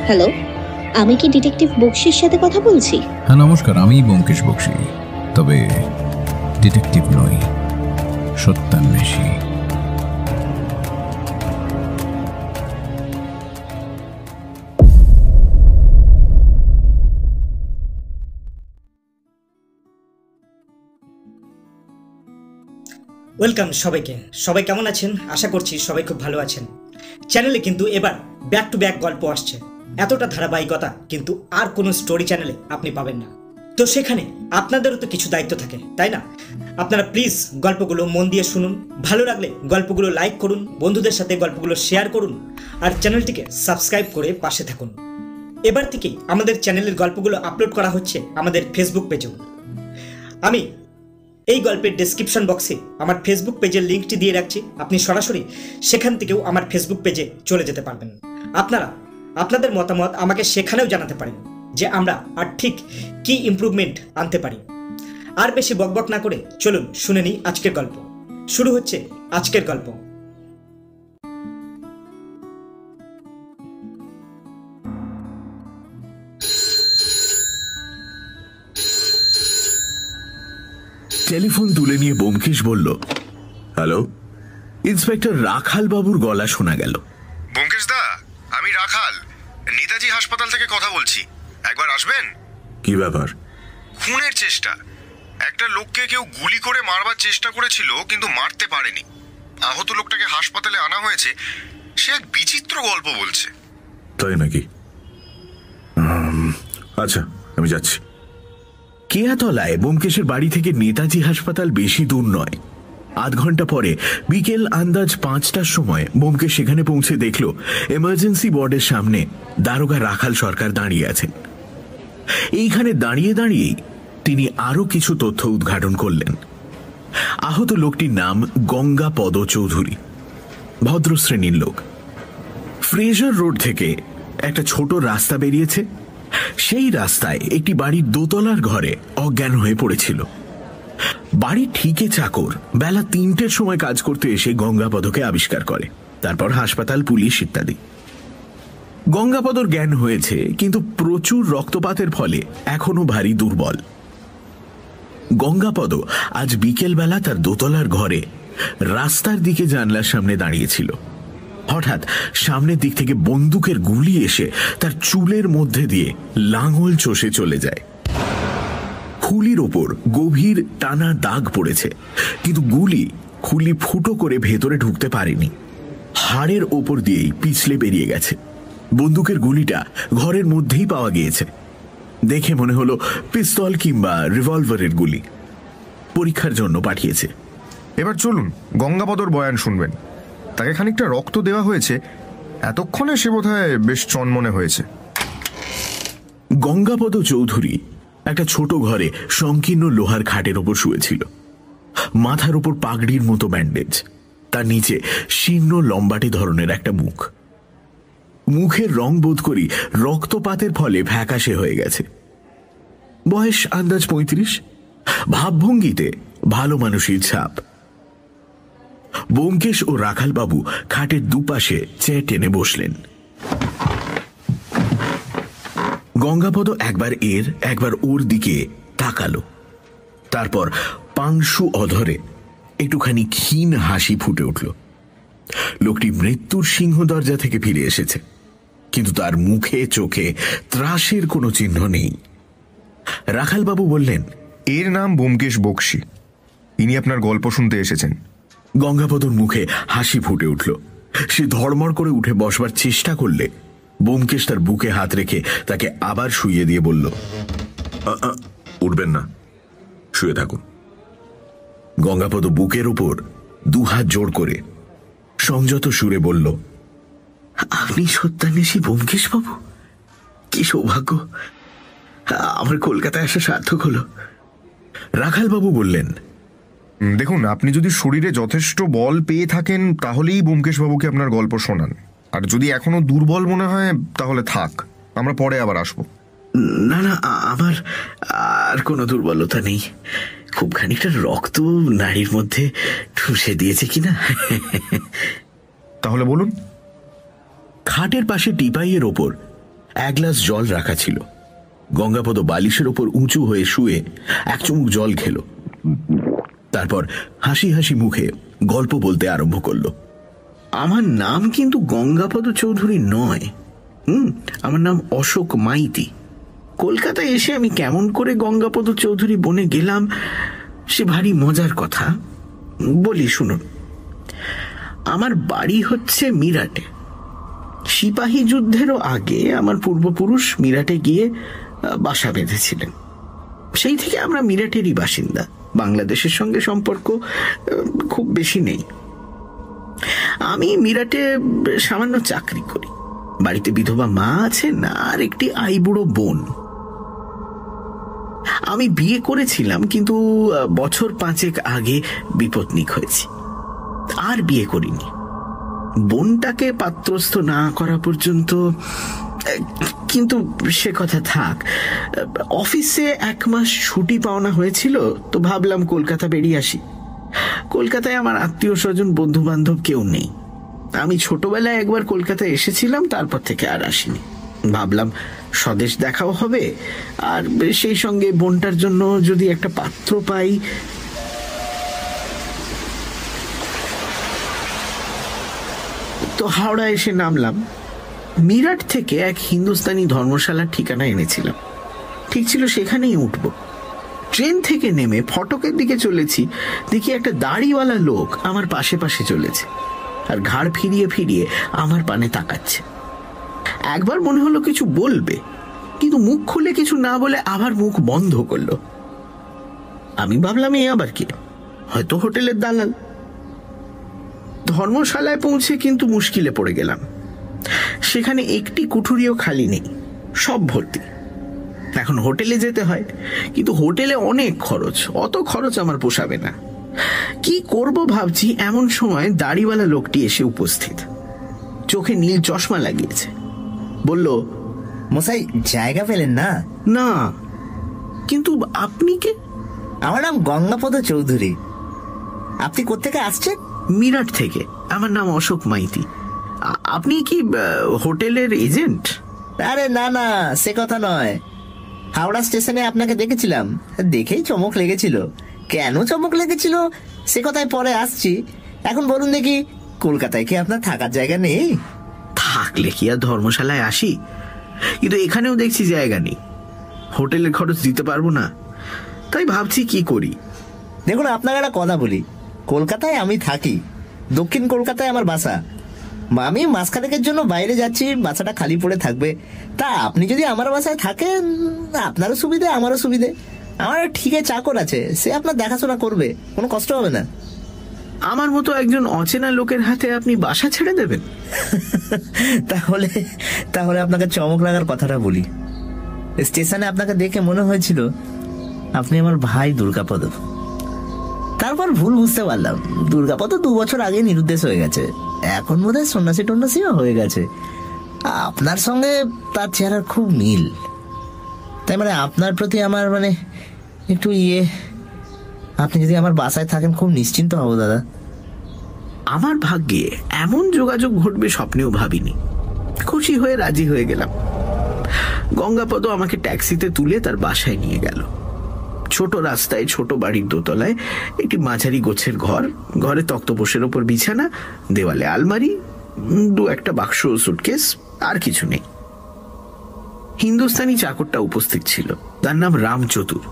Hello, আমি কি detective বক্সির সাথে কথা বলছি? হ্যাঁ নমস্কার, আমি ব্যোমকেশ বক্সি, তবে ডিটেকটিভ নই, সত্যান্বেষী। ওয়েলকাম সবাইকে। সবাই কেমন আছেন? আশা করছি সবাই খুব ভালো আছেন। চ্যানেলে কিন্তু এবার ব্যাক টু ব্যাক গল্প আসছে। এতটা ধারাবাহিকতা কিন্তু আর কোনো স্টোরি চ্যানেলে আপনি পাবেন না। তো সেখানে আপনাদেরও তো কিছু দায়িত্ব থাকে, তাই না? আপনারা প্লিজ গল্পগুলো মন দিয়ে শুনুন, ভালো লাগলে গল্পগুলো লাইক করুন, বন্ধুদের সাথে গল্পগুলো শেয়ার করুন, আর চ্যানেলটিকে সাবস্ক্রাইব করে পাশে থাকুন। এবার থেকেই আমাদের চ্যানেলের গল্পগুলো আপলোড করা হচ্ছে আমাদের ফেসবুক পেজেও। আমি এই গল্পের ডেসক্রিপশন বক্সে আমার ফেসবুক পেজের লিঙ্কটি দিয়ে রাখছি, আপনি সরাসরি সেখান থেকেও আমার ফেসবুক পেজে চলে যেতে পারবেন। আপনারা আপনাদের মতামত আমাকে সেখানেও জানাতে পারেন যে আমরা আর ঠিক কি ইমপ্রুভমেন্ট আনতে পারি। আর বেশি বকবক না করে চলুন শুনে নিই আজকের গল্প। শুরু হচ্ছে আজকের গল্প। টেলিফোন তুলে নিয়ে ব্যোমকেশ বলল, হ্যালো। ইন্সপেক্টর রাখাল বাবুর গলা শোনা গেল। ব্যোমকেশ দা, আমি রাখাল, নেতাজি হাসপাতাল থেকে কথা বলছি। একবার আসবেন? কি ব্যাপার? খুনের চেষ্টা। একটা লোককে কেউ গুলি করে মারবার চেষ্টা করেছিল, কিন্তু মারতে পারেনি। আহত লোকটাকে হাসপাতালে আনা হয়েছে। সে এক বিচিত্র গল্প বলছে। তাই নাকি? আচ্ছা, আমি যাচ্ছি। কেয়াতলায় ব্যোমকেশের বাড়ি থেকে নেতাজি হাসপাতাল বেশি দূর নয়। আধ ঘন্টা পরে বিকেল আন্দাজ 5টার সময় ব্যোমকেশ সেখানে পৌঁছে দেখল এমার্জেন্সি ওয়ার্ডের সামনে দারোগা রাখাল সরকার দাঁড়িয়ে আছেন। এইখানে দাঁড়িয়ে দাঁড়িয়েই তিনি আরও কিছু তথ্য উদ্ঘাটন করলেন। আহত লোকটির নাম গঙ্গাপদ চৌধুরী, ভদ্রশ্রেণীর লোক। ফ্রেজার রোড থেকে একটা ছোট রাস্তা বেরিয়েছে, সেই রাস্তায় একটি বাড়ির দোতলার ঘরে অজ্ঞান হয়ে পড়েছিল। বাড়ির ঠিকে চাকর বেলা 3টের সময় কাজ করতে এসে গঙ্গাপদকে আবিষ্কার করে, তারপর হাসপাতাল, পুলিশ ইত্যাদি। গঙ্গাপদর জ্ঞান হয়েছে, কিন্তু প্রচুর রক্তপাতের ফলে এখনো ভারী দুর্বল। গঙ্গাপদ আজ বিকেলবেলা তার দোতলার ঘরে রাস্তার দিকে জানলার সামনে দাঁড়িয়েছিল। হঠাৎ সামনের দিক থেকে বন্দুকের গুলি এসে তার চুলের মধ্যে দিয়ে লাঙল চষে চলে যায়। খুলির ওপর গভীর টানা দাগ পড়েছে, কিন্তু গুলি খুলি ফুটো করে ভেতরে ঢুকতে পারেনি। হাড়ের ওপর দিয়েই পিছলে বেরিয়ে গেছে। বন্দুকের গুলিটা ঘরের মধ্যেই পাওয়া গিয়েছে। দেখে মনে হলো পিস্তল কিংবা রিভলভারের গুলি। পরীক্ষার জন্য পাঠিয়েছে। এবার চলুন গঙ্গাপদর বয়ান শুনবেন। তাকে খানিকটা রক্ত দেওয়া হয়েছে, এতক্ষণে সে বোধহয় বেশ চনমনে হয়েছে। গঙ্গাপদ চৌধুরী একটা ছোট ঘরে সংকীর্ণ লোহার খাটের ওপর শুয়েছিল। মাথার ওপর পাগড়ির মতো ব্যান্ডেজ, তার নিচে শীর্ণ লম্বাটে ধরনের একটা মুখ। মুখের রং বোধ করি রক্তপাতের ফলে ফ্যাকাশে হয়ে গেছে। বয়স আন্দাজ 35। ভাবভঙ্গিতে ভালো মানুষের ছাপ। ব্যোমকেশ ও রাখালবাবু খাটের দুপাশে চেয়ার টেনে বসলেন। গঙ্গাপদ একবার একবার ওর দিকে তাকালো, তারপর পাংশু অধরে একটুখানি ক্ষীণ হাসি ফুটে উঠল। লোকটি মৃত্যুর সিংহ দরজা থেকে ফিরে এসেছে, কিন্তু তার মুখে চোখে ত্রাসের কোনো চিহ্ন নেই। রাখালবাবু বললেন, এর নাম ব্যোমকেশ বক্সি, ইনি আপনার গল্প শুনতে এসেছেন। গঙ্গাপদর মুখে হাসি ফুটে উঠল। সে ধড়মড় করে উঠে বসবার চেষ্টা করলে ব্যোমকেশ তার বুকে হাত রেখে তাকে আবার শুইয়ে দিয়ে বলল, উঠবেন না, শুয়ে থাকুন। গঙ্গাপদ বুকের উপর দুহাত জোড় করে সংযত সুরে বলল, আপনি সত্যান্বেষী ব্যোমকেশ বাবু? কি সৌভাগ্য, আমার কলকাতায় আসা সার্থক হল। রাখালবাবু বললেন, দেখুন, আপনি যদি শরীরে যথেষ্ট বল পেয়ে থাকেন তাহলেই ব্যোমকেশবাবুকে আপনার গল্প শোনান, আর যদি এখনো দুর্বল মনে হয় তাহলে থাক, আমরা পরে আবার আসবো। না না, আমার আর কোনো দুর্বলতা নেই। খুব খানিকটা রক্ত নাড়ির মধ্যে ঠুসে দিয়েছে কিনা। তাহলে বলুন। খাটের পাশে টিপাইয়ের ওপর এক গ্লাস জল রাখা ছিল। গঙ্গাপদ বালিশের ওপর উঁচু হয়ে শুয়ে এক চুমুক জল খেল। তারপর হাসি হাসি মুখে গল্প বলতে আরম্ভ করল। আমার নাম কিন্তু গঙ্গাপদ চৌধুরী নয়। আমার নাম অশোক মাইতি। কলকাতায় এসে আমি কেমন করে গঙ্গাপদ চৌধুরী বনে গেলাম সে ভারী মজার কথা। বলি শুনুন। আমার বাড়ি হচ্ছে মিরাটে। সিপাহী যুদ্ধেরও আগে আমার পূর্বপুরুষ মিরাটে গিয়ে বাসা বেঁধেছিলেন। সেই থেকে আমরা মিরাটেরই বাসিন্দা। বাংলাদেশের সঙ্গে সম্পর্ক খুব বেশি নেই। আমি মিরাটে সামান্য চাকরি করি। বাড়িতে বিধবা মা আছেন আর একটি আইবুড়ো বোন। আমি বিয়ে করেছিলাম, কিন্তু বছর 5 আগে বিপত্নিক হয়েছি। আর বিয়ে করিনি। বোনটাকে পাত্রস্থ না করা পর্যন্ত। কিন্তু সে কথা থাক। অফিসে 1 মাস ছুটি পাওনা হয়েছিল, তো ভাবলাম কলকাতা বেরিয়ে আসি। কলকাতায় আমার আত্মীয় স্বজন বন্ধু বান্ধব কেউ নেই। আমি ছোটবেলায় একবার কলকাতায় এসেছিলাম, তারপর থেকে আর আসিনি। ভাবলাম স্বদেশ দেখাও হবে, আর সেই সঙ্গে বোনটার জন্য যদি একটা পাত্র পাই। তো হাওড়া এসে নামলাম। মিরাট থেকে এক হিন্দুস্তানি ধর্মশালার ঠিকানা এনেছিলাম। ঠিক ছিল সেখানেই উঠব। ট্রেন থেকে নেমে ফটকের দিকে চলেছি, দেখি একটা দাড়িওয়ালা লোক আমার পাশে পাশে চলেছে আর ঘাড় ফিরিয়ে ফিরিয়ে আমার পানে তাকাচ্ছে। একবার মনে হলো কিছু বলবে, কিন্তু মুখ খুলে কিছু না বলে আবার মুখ বন্ধ করলো। আমি ভাবলাম এ আবার কি, হয়তো হোটেলের দালাল। ধর্মশালায় পৌঁছে কিন্তু মুশকিলে পড়ে গেলাম। সেখানে একটি কুঠুরিও খালি নেই, সব ভর্তি। এখন হোটেলে যেতে হয়, কিন্তু হোটেলে অনেক খরচ। অত খরচ আমার পোষাবে না। কি করব ভাবছি, এমন সময় দাড়িওয়ালা লোকটি এসে উপস্থিত। চোখে নীল চশমা লাগিয়েছে। বলল, মশাই জায়গা পেলেন না? না, কিন্তু আপনি কে? আমার নাম গঙ্গাপদ চৌধুরী। আপনি কোত্থেকে আসছেন? মিরাট থেকে। আমার নাম অশোক মাইতি। আপনি কি হোটেলের এজেন্ট? আরে না না, সে কথা নয়। হাওড়া স্টেশনে আপনাকে দেখেছিলাম, দেখেই চমক লেগেছিল। কেন চমক লেগেছিল সে কথায় পরে আসছি। এখন বলুন দেখি, কলকাতায় কি আপনার থাকার জায়গা নেই? থাকলে কি আর ধর্মশালায় আসি? কিন্তু এখানেও দেখছি জায়গা নেই। হোটেলের খরচ দিতে পারবো না। তাই ভাবছি কি করি। দেখুন, আপনাকে একটা কথা বলি। কলকাতায় আমি থাকি, দক্ষিণ কলকাতায় আমার বাসা। আমি মাসখানেকের জন্য বাইরে যাচ্ছি, বাসাটা খালি পড়ে থাকবে। তা আপনি যদি আমার বাসায় থাকেন, আপনারও সুবিধে আমারও সুবিধে। আমার ঠিকই চাকর আছে, সে আপনার দেখাশোনা করবে, কোনো কষ্ট হবে না। আমার মতো একজন অচেনা লোকের হাতে আপনি বাসা ছেড়ে দেবেন? তাহলে তাহলে আপনাকে চমক লাগার কথাটা বলি। স্টেশনে আপনাকে দেখে মনে হয়েছিল আপনি আমার ভাই দুর্গাপদ। তারপর ভুল বুঝতে পারলাম, দুর্গাপদ 2 বছর আগে নিরুদ্দেশ হয়ে গেছে। এখন বোধহয় সন্ন্যাসী টন্যাসীও হয়ে গেছে। আপনার সঙ্গে তার চেহারার খুব মিল। তাই আপনার প্রতি আমার একটু আপনি যদি আমার বাসায় থাকেন খুব নিশ্চিন্ত হব দাদা। আমার ভাগ্যে এমন যোগাযোগ ঘটবে স্বপ্নেও ভাবিনি। খুশি হয়ে রাজি হয়ে গেলাম। গঙ্গাপদ আমাকে ট্যাক্সিতে তুলে তার বাসায় নিয়ে গেল। ছোট রাস্তায়, ছোট বাড়ির দোতলায় একটি মাঝারি গোছের ঘর। ঘরে তক্তপোষের ওপর বিছানা, দেওয়ালে আলমারি, 2-1টা বাক্স, সুটকেস, আর কিছু নেই। হিন্দুস্তানি চাকরটা উপস্থিত ছিল, তার নাম রাম চতুর।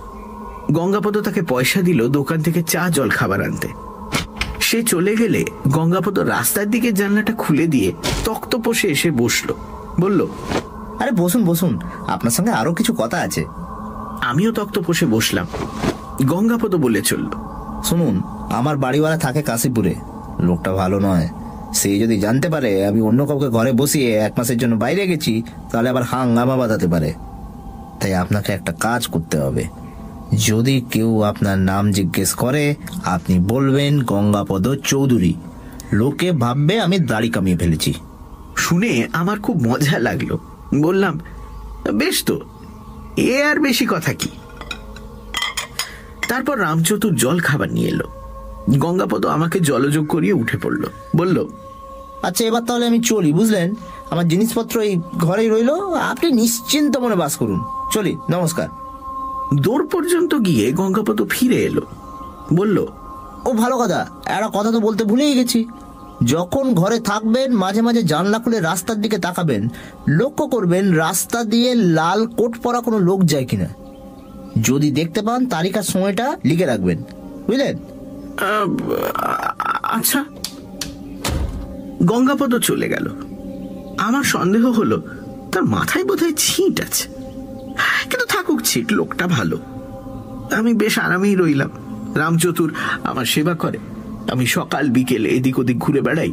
গঙ্গাপদ তাকে পয়সা দিল দোকান থেকে চা জল খাবার আনতে। সে চলে গেলে গঙ্গাপদ রাস্তার দিকে জানলাটা খুলে দিয়ে তক্তপোষে এসে বসলো। বলল, আরে বসুন বসুন, আপনার সঙ্গে আরো কিছু কথা আছে। আমিও তক্তপোষে বসলাম। গঙ্গাপদ বলে চলল, শুনুন, আমার বাড়িওয়ালা থাকে কাশীপুরে। লোকটা ভালো নয়। সে যদি জানতে পারে আমি অন্য কাউকে ঘরে বসিয়ে 1 মাসের জন্য বাইরে গেছি, তাহলে আবার হাঙ্গামা বাঁধাতে পারে। তাই আপনাকে একটা কাজ করতে হবে। যদি কেউ আপনার নাম জিজ্ঞেস করে, আপনি বলবেন গঙ্গাপদ চৌধুরী। লোকে ভাববে আমি দাড়ি কামিয়ে ফেলেছি। শুনে আমার খুব মজা লাগলো। বললাম, বেশ তো, এ আর বেশি কথা কি। তারপর রামচতুর জল খাবার নিয়ে এলো। গঙ্গাপদ আমাকে জলযোগ করিয়ে উঠে পড়ল। বলল, আচ্ছা, এবার তাহলে আমি চলি, বুঝলেন? আমার জিনিসপত্র এই ঘরেই রইলো, আপনি নিশ্চিন্ত মনে বাস করুন। চলি, নমস্কার। দূর পর্যন্ত গিয়ে গঙ্গাপদ ফিরে এলো, বলল, ও ভালো কথা, একটা কথা তো বলতে ভুলেই গেছি। যখন ঘরে থাকবেন মাঝে মাঝে জানলা খুলে রাস্তার দিকে তাকাবেন, লক্ষ্য করবেন রাস্তা দিয়ে লাল কোট পরা কোনো লোক যায় কিনা। যদি দেখতে পান তারিখ আর সময়টা লিখে রাখবেন, বুঝলেন? আচ্ছা। গঙ্গাপদ চলে গেল। আমার সন্দেহ হলো তার মাথায় বোধহয় ছিট আছে, কিন্তু থাকুক ছিট, লোকটা ভালো। আমি বেশ আরামেই রইলাম। রামচতুর আমার সেবা করে, আমি সকাল বিকেল এদিক ওদিক ঘুরে বেড়াই,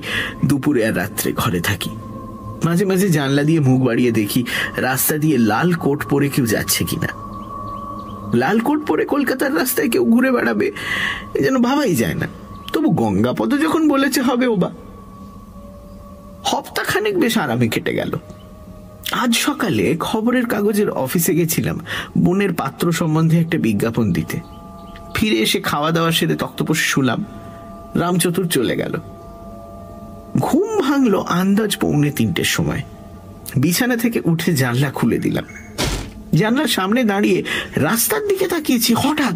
দুপুরে আর রাত্রে ঘরে থাকি। মাঝে মাঝে জানলা দিয়ে মুখ বাড়িয়ে দেখি রাস্তা দিয়ে লাল কোট পরে কেউ যাচ্ছে কিনা। লাল কোট পরে কলকাতার রাস্তায় কেউ ঘুরে বেড়াবে যেন ভাবাই যায় না। তবু গঙ্গাপদ যখন বলেছে হবে ও বা। হপ্তাখানেক বেশ আরামে কেটে গেল। আজ সকালে খবরের কাগজের অফিসে গেছিলাম বোনের পাত্র সম্বন্ধে একটা বিজ্ঞাপন দিতে। ফিরে এসে খাওয়া দাওয়া সেরে তক্তপোষে শুলাম। রামচতুর চলে গেল। ঘুম ভাঙলো আন্দাজ 2:45 সময়। বিছানা থেকে উঠে জানলা খুলে দিলাম। জানলার সামনে দাঁড়িয়ে রাস্তার দিকে তাকিয়েছি, হঠাৎ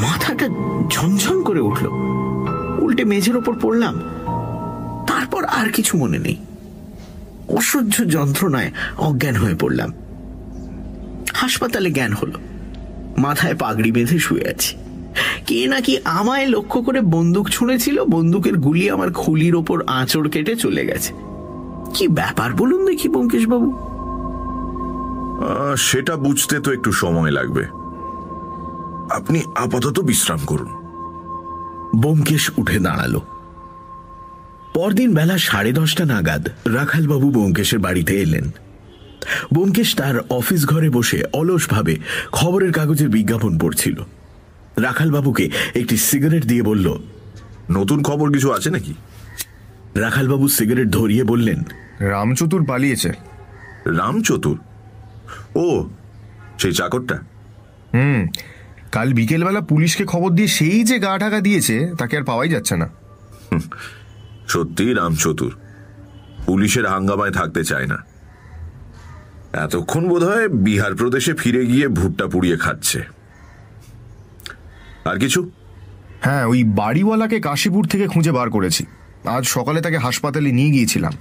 মাথাটা ঝনঝন করে উঠল। উল্টে মেঝের ওপর পড়লাম। তারপর আর কিছু মনে নেই। অসহ্য যন্ত্রণায় অজ্ঞান হয়ে পড়লাম। হাসপাতালে জ্ঞান হলো। মাথায় পাগড়ি বেঁধে শুয়ে আছি। কে নাকি আমায় লক্ষ্য করে বন্দুক ছুঁড়েছিল, বন্দুকের গুলি আমার খুলির ওপর আঁচড় কেটে চলে গেছে। কি ব্যাপার বলুন দেখি ব্যোমকেশ বাবু? সেটা বুঝতে তো একটু সময় লাগবে। আপনি আপাতত বিশ্রাম করুন। ব্যোমকেশ উঠে দাঁড়ালো। পরদিন বেলা 10:30 নাগাদ রাখালবাবু ব্যোমকেশের বাড়িতে এলেন। ব্যোমকেশ তার অফিস ঘরে বসে অলসভাবে খবরের কাগজের বিজ্ঞাপন পড়ছিল। রাখালবাবুকে একটি সিগারেট দিয়ে বলল, নতুন খবর কিছু আছে নাকি? রাখালবাবু সিগারেট ধরিয়ে বললেন, রামচতুর পালিয়েছে। রামচতুর? ও, সেই চাকরটা? কাল বিকেলবেলা পুলিশকে খবর দিয়ে সেই যে গা ঢাকা দিয়েছে, তাকে আর পাওয়াই যাচ্ছে না। সত্যি রামচতুর পুলিশের হাঙ্গামায় থাকতে চায় না। এতক্ষণ বোধহয় বিহার প্রদেশে ফিরে গিয়ে ভুট্টা পুড়িয়ে খাচ্ছে। আর কিছু? হ্যাঁ, ওই বাড়িওয়ালাকে কাশীপুর থেকে খুঁজে বার করেছি। আজ সকালে তাকে হাসপাতালে নিয়ে গিয়েছিলাম।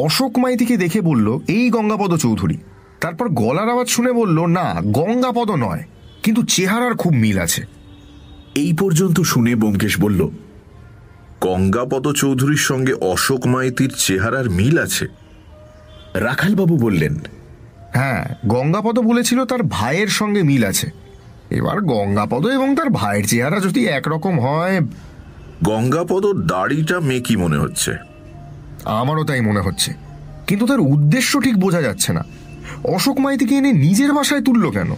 অশোক মাইতিকে দেখে বলল এই গঙ্গাপদ চৌধুরী। তারপর গলার আওয়াজ শুনে বলল না, গঙ্গাপদ নয়, কিন্তু চেহারার খুব মিল আছে। এই পর্যন্ত শুনে ব্যোমকেশ বলল, গঙ্গাপদ চৌধুরীর সঙ্গে অশোক মাইতির চেহারার মিল আছে? রাখালবাবু বললেন, হ্যাঁ, গঙ্গাপদ বলেছিল তার ভাইয়ের সঙ্গে মিল আছে। এবার গঙ্গাপদ এবং তার ভাইয়ের চেহারা যদি একরকম হয়। গঙ্গাপদ দাড়িটা মেকি মনে হচ্ছে। আমারও তাই মনে হচ্ছে, কিন্তু তার উদ্দেশ্য ঠিক বোঝা যাচ্ছে না। অশোক মাইতিকে এনে নিজের বাসায় তুললো কেন?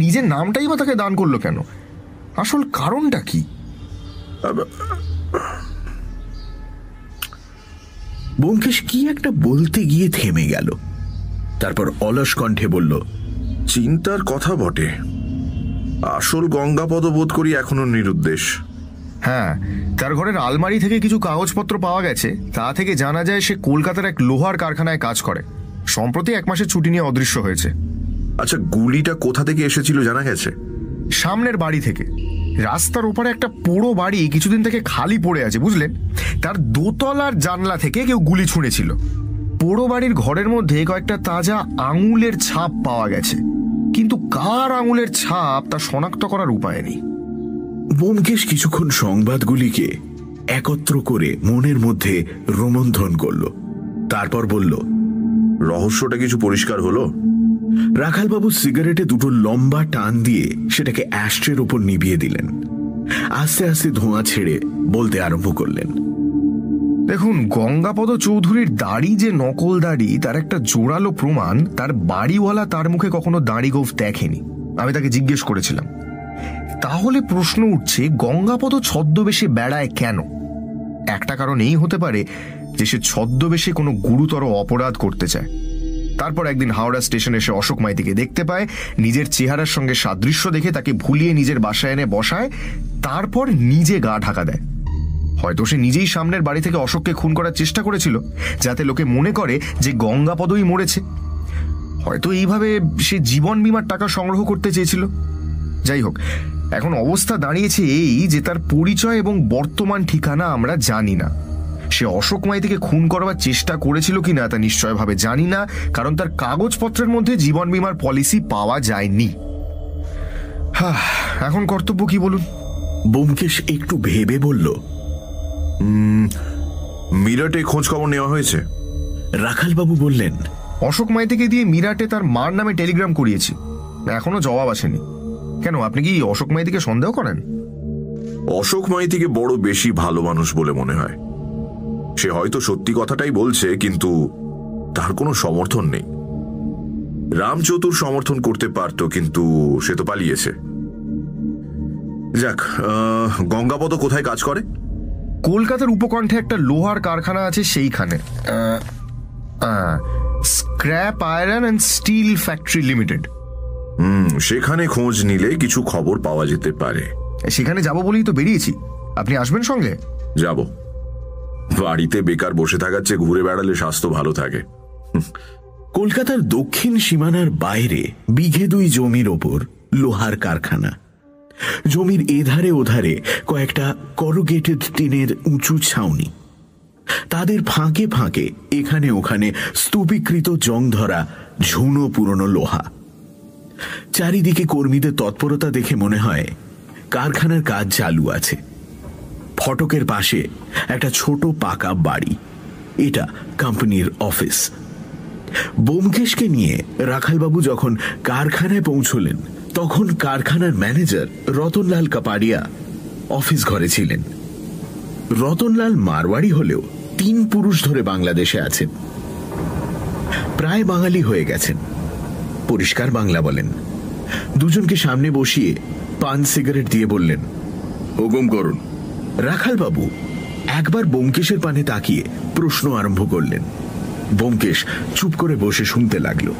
নিজের নামটাই বা তাকে দান করলো কেন? আসল কারণটা কি? ব্যোমকেশ কি একটা বলতে গিয়ে থেমে গেল। তারপর অলস কণ্ঠে বলল, চিন্তার কথা বটে। আসল গঙ্গাপদ বোধ করি এখনো নিরুদ্দেশ। হ্যাঁ, তার ঘরের আলমারি থেকে কিছু কাগজপত্র পাওয়া গেছে। তা থেকে জানা যায় সে কলকাতার এক লোহার কারখানায় কাজ করে। সম্প্রতি 1 মাসের ছুটি নিয়ে অদৃশ্য হয়েছে। আচ্ছা, গুলিটা কোথা থেকে এসেছিল জানা গেছে? সামনের বাড়ি থেকে। রাস্তার ওপারে একটা পোড়ো বাড়ি কিছুদিন থেকে খালি পড়ে আছে, বুঝলেন? তার দোতলার জানলা থেকে কেউ গুলি ছুঁড়েছিল। পোড়ো বাড়ির ঘরের মধ্যে কয়েকটা তাজা আঙুলের ছাপ পাওয়া গেছে, কিন্তু কার আঙুলের ছাপ তা শনাক্ত করার উপায় নেই। ব্যোমকেশ কিছুক্ষণ সংবাদগুলিকে একত্র করে মনের মধ্যে রোমন্থন করল। তারপর বলল, রহস্যটা কিছু পরিষ্কার হলো? রাখালবাবু সিগারেটে দুটো লম্বা টান দিয়ে সেটাকে অ্যাশট্রের ওপর নিভিয়ে দিলেন। আস্তে আস্তে ধোঁয়া ছেড়ে বলতে আরম্ভ করলেন, দেখুন, গঙ্গাপদ চৌধুরীর দাড়ি যে নকল দাড়ি তার একটা জোরালো প্রমাণ তার বাড়িওয়ালা তার মুখে কখনো দাড়ি গোঁফ দেখেনি। আমি তাকে জিজ্ঞেস করেছিলাম। তাহলে প্রশ্ন উঠছে, গঙ্গাপদ ছদ্মবেশে বেড়ায় কেন? একটা কারণ এই হতে পারে যে সে ছদ্মবেশে কোনো গুরুতর অপরাধ করতে চায়। তারপর একদিন হাওড়া স্টেশনে এসে অশোক মাইতিকে দেখতে পায়, নিজের চেহারার সঙ্গে সাদৃশ্য দেখে তাকে ভুলিয়ে নিজের বাসায় এনে বসায়, তারপর নিজে গা ঢাকা দেয়। হয়তো সে নিজেই সামনের বাড়ি থেকে অশোককে খুন করার চেষ্টা করেছিল, যাতে লোকে মনে করে যে গঙ্গাপদই মরেছে। হয়তো এইভাবে সে জীবন বীমার টাকা সংগ্রহ করতে চেয়েছিল। যাই হোক, এখন অবস্থা দাঁড়িয়েছে এই যে তার পরিচয় এবং বর্তমান ঠিকানা আমরা জানি না। সে অশোক মাইতিকে খুন করবার চেষ্টা করেছিল কিনা তা নিশ্চয়ভাবে জানি না, কারণ তার কাগজপত্রের মধ্যে জীবন বীমার পলিসি পাওয়া যায়নি। এখন কর্তব্য কি বলুন? ব্যোমকেশ একটু ভেবে বলল, মিরাটে খোঁজ খবর নেওয়া হয়েছে? রাখালবাবু বললেন, অশোক মাইতিকে দিয়ে মিরাটে তার মার নামে টেলিগ্রাম করিয়েছি, এখনো জবাব আসেনি। কেন, আপনি কি অশোক মাইতিকে সন্দেহ করেন? অশোক মাইতিকে বড় বেশি ভালো মানুষ বলে মনে হয়। সে হয়তো সত্যি কথাটাই বলছে, কিন্তু তার কোনো সমর্থন নেই। রামচতুর সমর্থন করতে পারত, কিন্তু সে তো পালিয়েছে। যাক, গঙ্গাপদ কোথায় কাজ করে? কলকাতার উপকণ্ঠে একটা লোহার কারখানা আছে, সেইখানে। Scrap iron and steel factory limited. সেখানে খোঁজ নিলে কিছু খবর পাওয়া যেতে পারে। সেখানে যাব বলেই তো বেরিয়েছি। আপনি আসবেন সঙ্গে? যাব। বাড়িতে বেকার বসে থাকার চেয়ে ঘুরে বেড়ালে স্বাস্থ্য ভালো থাকে। কলকাতার দক্ষিণ সীমানার বাইরে বিঘে 2 জমির ওপর লোহার কারখানা। জমির এধারে ওধারে কয়েকটা করুগেটেড টিনের উঁচু ছাউনি। তাদের ফাঁকে ফাঁকে এখানে ওখানে স্তূপীকৃত জং ধরা ঝুনো পুরনো লোহা। চারিদিকে কর্মীদের তৎপরতা দেখে মনে হয় কারখানার কাজ চালু আছে। ফটকের পাশে একটা ছোট পাকা বাড়ি, এটা কোম্পানির অফিস। ব্যোমকেশকে নিয়ে রাখালবাবু যখন কারখানায় পৌঁছলেন, তখন কারখানার ম্যানেজার রতনলাল কাপাড়িয়া অফিস ঘরে ছিলেন। রতনলাল মারওয়াড়ি হলেও 3 পুরুষ ধরে বাংলাদেশে আছেন, প্রায় বাঙালি হয়ে গেছেন, পরিষ্কার বাংলা বলেন। দুজনকে সামনে বসিয়ে পান সিগারেট দিয়ে বললেন, হুকুম করুন। রাখালবাবু একবার ব্যোমকেশের পানে তাকিয়ে প্রশ্ন আরম্ভ করলেন। ব্যোমকেশ চুপ করে বসে শুনতে লাগলো।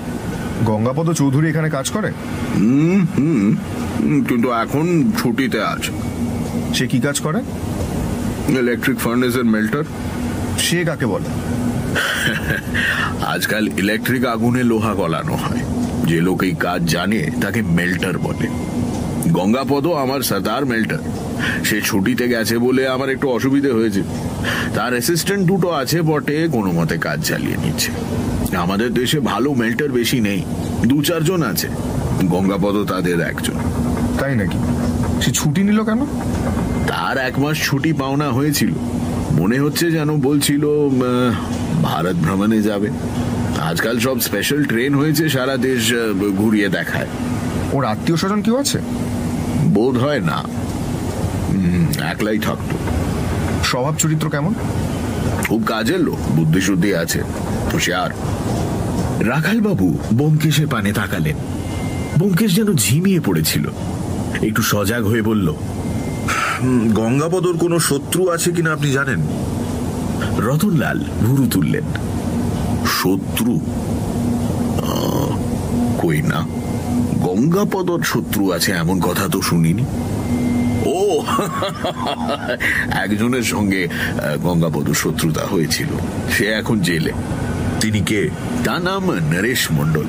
গঙ্গাপদ চৌধুরী এখানে কাজ করে? কিন্তু এখন ছুটিতে আছে। সে কি কাজ করে? Electric ফার্নেসের melter. সে কাকে বলে? আজকাল ইলেকট্রিক আগুনে লোহা গলানো হয়। যে লোক এই কাজ জানে তাকে মেল্টার বলে। গঙ্গাপদ আমার সর্দার মেল্টার। সে ছুটিতে গেছে বলে আমার একটু অসুবিধে হয়েছে। তার অ্যাসিস্ট্যান্ট 2টো আছে বটে, কোনো মতে কাজ চালিয়ে নিচ্ছে। আমাদের দেশে ভালো মেল্টার বেশি নেই, 2-4 জন আছে। গঙ্গাপদ তাদের একজন। তাই নাকি? সে ছুটি নিল কেন? তার 1 মাস ছুটি পাওনা হয়েছিল। মনে হচ্ছে যেন বলছিল ভারত ভ্রমণে যাবে। আজকাল সব স্পেশাল ট্রেন হয়েছে, সারা দেশ ঘুরিয়ে দেখায়। ওর আত্মীয় স্বজন কেউ আছে? বোধ হয় না, একলাই থাকতো। স্বভাব চরিত্র কেমন? খুব কাজের লোক, বুদ্ধিশুদ্ধি আছে, হুঁশিয়ার। রাখালবাবু ব্যোমকেশের পানে তাকালেন। ব্যোমকেশ যেন ঝিমিয়ে পড়েছিল। একটু সজাগ হয়ে বলল, গঙ্গাপদর কোনো শত্রু আছে কিনা আপনি জানেন? রতনলাল ভুরু তুললেন। শত্রু? কই না, গঙ্গাপদর শত্রু আছে এমন কথা তো শুনিনি। ও, একজনের সঙ্গে গঙ্গাপদ শত্রুতা হয়েছিল, সে এখন জেলে। তিনি কে? তার নাম নরেশ মণ্ডল।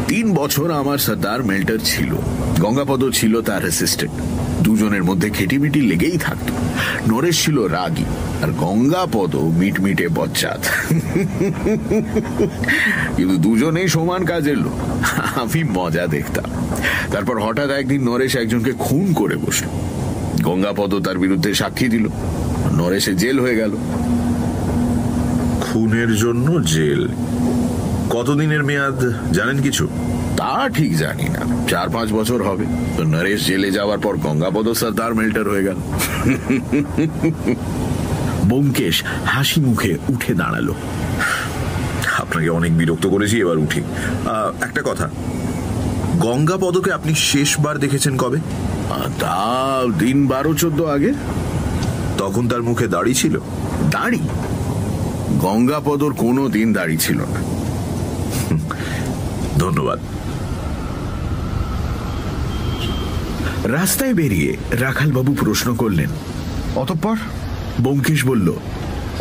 3 বছর আমার সর্দার মেল্টার ছিল। গঙ্গাপদ ছিল তার অ্যাসিস্ট্যান্ট। দুজনের মধ্যে খেটিমিটি লেগেই থাকত। নরেশ ছিল রাগী আর গঙ্গাপদ মিটমিটে বচ্চাত। কিন্তু দুজনেই সমান কাজের লোক। আমি মজা দেখতাম। তারপর হঠাৎ একদিন নরেশ একজনকে খুন করে বসে। গঙ্গাপদ তার বিরুদ্ধে সাক্ষী দিল। নরেশে জেল হয়ে গেল। খুনের জন্য জেল? কতদিনের মেয়াদ জানেন কিছু? তা ঠিক জানি না, 4-5 বছর হবে। তো নরেশ জেলে যাওয়ার পর গঙ্গাপদ সর্দার মেল্টার হয়ে গেল। ব্যোমকেশ হাসি মুখে উঠে দাঁড়ালো। আপনাকে অনেক বিরক্ত করেছি, এবার উঠি। একটা কথা, গঙ্গাপদকে আপনি শেষবার দেখেছেন কবে? তা দিন 12-14 আগে। তখন তার মুখে দাড়ি ছিল? দাড়ি? গঙ্গাপদর কোনো দিন দাড়ি ছিল না। ধন্যবাদ। রাস্তায় বেরিয়ে রাখালবাবু প্রশ্ন করলেন, অতঃপর ব্যোমকেশ বলল,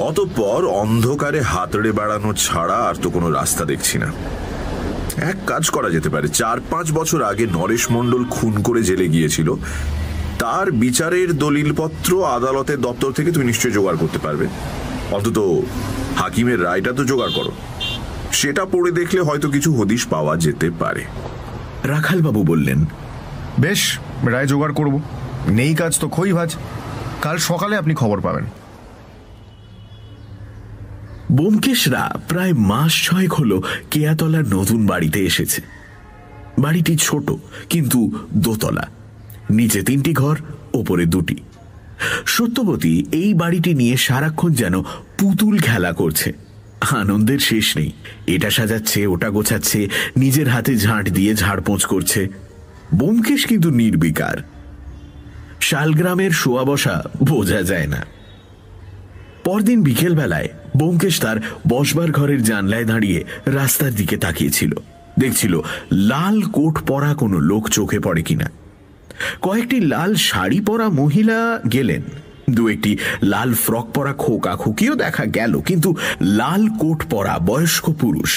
অতঃপর অন্ধকারে হাতড়ে বেড়ানো ছাড়া আর তো কোনো রাস্তা দেখছি না। এক কাজ করা যেতে পারে, 4-5 বছর আগে নরেশ মণ্ডল খুন করে জেলে গিয়েছিল, তার বিচারের দলিলপত্র আদালতের দপ্তর থেকে তুই নিশ্চয়ই জোগাড় করতে পারবে। অন্তত হাকিমের রায়টা তো জোগাড় করো, সেটা পড়ে দেখলে হয়তো কিছু হদিশ পাওয়া যেতে পারে। রাখালবাবু বললেন, বেশ, রায় জোগাড় করব। নেই কাজ তো খই ভাজ। কাল সকালে আপনি খবর পাবেন। ব্যোমকেশরা প্রায় মাস 6 হলো কেয়াতলার নতুন বাড়িতে এসেছে। বাড়িটি ছোট কিন্তু দোতলা, নিচে 3টি ঘর, ওপরে 2টি। সত্যবতী এই বাড়িটি নিয়ে সারাক্ষণ যেন পুতুল খেলা করছে। আনন্দের শেষ নেই। এটা সাজাচ্ছে, ওটা গোছাচ্ছে, নিজের হাতে ঝাঁট দিয়ে ঝাড়পোঁছ করছে। ব্যোমকেশ কিন্তু নির্বিকার। শালগ্রামের শোয়া বসা বোঝা যায় না। পরদিন বিকেলবেলায় ব্যোমকেশ তার বসবার ঘরের জানলায় দাঁড়িয়ে রাস্তার দিকে তাকিয়েছিল, দেখছিল লাল কোট পরা কোনো লোক চোখে পড়ে কিনা। কয়েকটি লাল শাড়ি পরা মহিলা গেলেন, 2-1টি লাল ফ্রক পরা খোকা খুকিও দেখা গেল, কিন্তু লাল কোট পরা বয়স্ক পুরুষ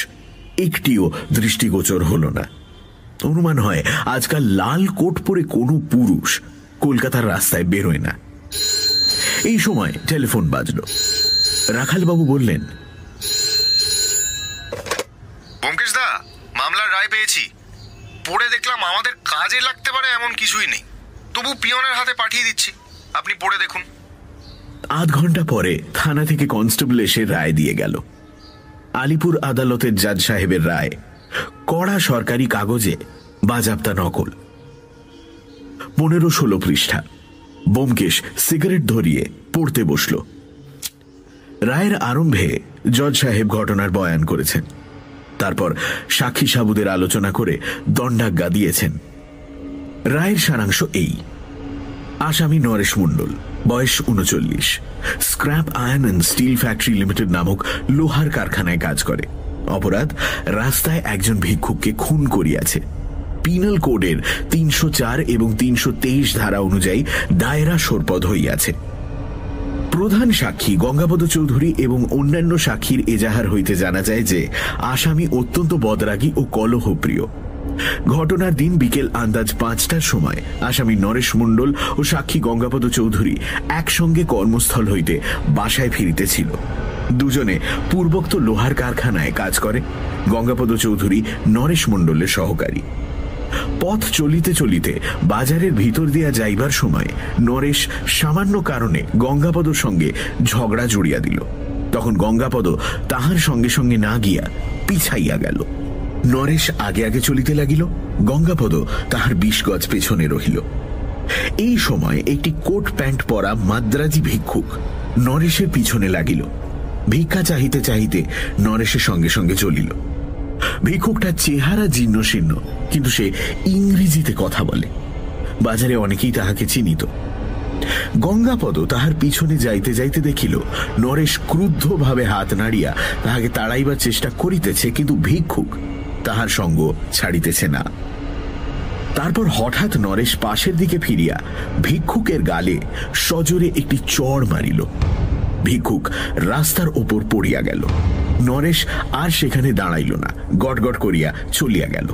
একটিও দৃষ্টিগোচর হল না। অনুমান হয় আজকাল লাল কোট পরে কোনো পুরুষ কলকাতার রাস্তায় বেরোয় না। এই সময় টেলিফোন বাজল। রাখালবাবু বললেন, ব্যোমকেশ দা, মামলার রায় পেয়েছি। পড়ে দেখলাম আমাদের কাজে লাগতে পারে এমন কিছুই নেই, তবু পিয়নের হাতে পাঠিয়ে দিচ্ছি, আপনি পড়ে দেখুন। আধ ঘন্টা পরে থানা থেকে কনস্টেবল এসে রায় দিয়ে গেল। আলিপুর আদালতের জাজ সাহেবের রায়, কড়া সরকারি কাগজে, বাজাপ্তা নকল। 15-16 পৃষ্ঠা। ব্যোমকেশ সিগারেট ধরিয়ে পড়তে বসল। রায়ের আরম্ভে জজ সাহেব ঘটনার বয়ান করেছেন, তারপর সাক্ষী সাবুদের আলোচনা করে দণ্ডাজ্ঞা দিয়েছেন। রায়ের সারাংশ এই: আসামি নরেশ মণ্ডল, বয়স 39, scrap iron and steel factory limited নামক লোহার কারখানায় কাজ করে। অপরাধ, রাস্তায় একজন ভিক্ষুককে খুন করিয়াছে। পিনাল কোডের 304 এবং 323 ধারা অনুযায়ী দায়রা সোরপদ হইয়াছে। প্রধান সাক্ষী গঙ্গাপদ চৌধুরী এবং অন্যান্য সাক্ষীর এজাহার হইতে জানা যায় যে আসামি অত্যন্ত বদরাগী ও কলহপ্রিয়। ঘটনার দিন বিকেল আন্দাজ 5টার সময় আসামি নরেশ মণ্ডল ও সাক্ষী গঙ্গাপদ চৌধুরী একসঙ্গে কর্মস্থল হইতে বাসায় ফিরিতেছিল। দুজনে পূর্বোক্ত লোহার কারখানায় কাজ করে। গঙ্গাপদ চৌধুরী নরেশ মণ্ডলের সহকারী। পথ চলিতে চলিতে বাজারের ভিতর দিয়া যাইবার সময় নরেশ সামান্য কারণে গঙ্গাপদর সঙ্গে ঝগড়া জড়িয়া দিল। তখন গঙ্গাপদ তাহার সঙ্গে সঙ্গে না গিয়া পিছাইয়া গেল। নরেশ আগে আগে চলিতে লাগিল, গঙ্গাপদ তাহার 20 গজ পেছনে রহিল। এই সময় একটি কোট প্যান্ট পরা মাদ্রাজি ভিক্ষুক নরেশের পিছনে লাগিল। ভিক্ষা চাহিতে চাহিতে নরেশের সঙ্গে সঙ্গে চলিল। ভিক্ষুকটার চেহারা জীর্ণ শীর্ণ, কিন্তু সে ইংরেজিতে কথা বলে। বাজারে অনেকেই তাহাকে চিনিত। গঙ্গাপদ তাহার পিছনে যাইতে যাইতে দেখিল নরেশ ক্রুদ্ধভাবে হাত নাড়িয়া তাহাকে তাড়াইবার চেষ্টা করিতেছে, কিন্তু ভিক্ষুক তাহার সঙ্গ ছাড়িতেছে না। তারপর হঠাৎ নরেশ পাশের দিকে ফিরিয়া ভিক্ষুকের গালে সজোরে একটি চড় মারিল। ভিক্ষুক রাস্তার ওপর পড়িয়া গেল। নরেশ আর সেখানে দাঁড়াইল না, গটগট করিয়া চলিয়া গেল।